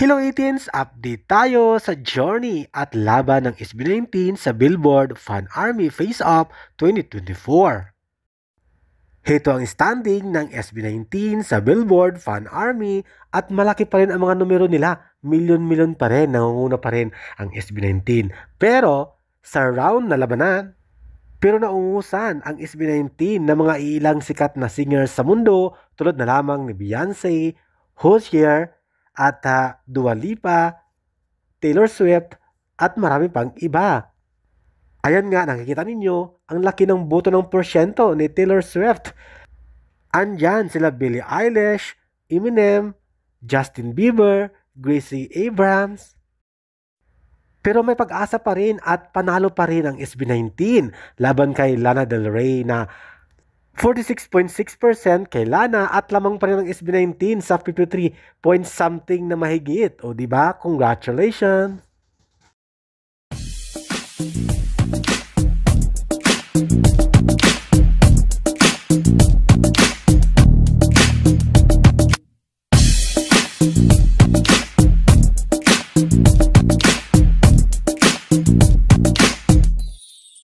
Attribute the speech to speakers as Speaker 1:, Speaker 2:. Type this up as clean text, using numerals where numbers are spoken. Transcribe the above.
Speaker 1: Hello 18s! Update tayo sa journey at laban ng SB19 sa Billboard Fan Army Face-Off 2024. Ito ang standing ng SB19 sa Billboard Fan Army at malaki pa rin ang mga numero nila. Milyon-milyon pa rin, nangunguna pa rin ang SB19. Pero sa round na labanan, naungusan ang SB19 na mga ilang sikat na singers sa mundo tulad na lamang ni Beyonce, Hozier, at Dua Lipa, Taylor Swift, at marami pang iba. Ayan nga, nakikita ninyo, ang laki ng boto ng porsyento ni Taylor Swift. Andyan sila Billie Eilish, Eminem, Justin Bieber, Gracie Abrams. Pero may pag-asa pa rin at panalo pa rin ang SB19 laban kay Lana Del Rey na 46.6% kay Lana at lamang pa rin ang SB19 sa 53 point something na mahigit. O diba? Congratulations!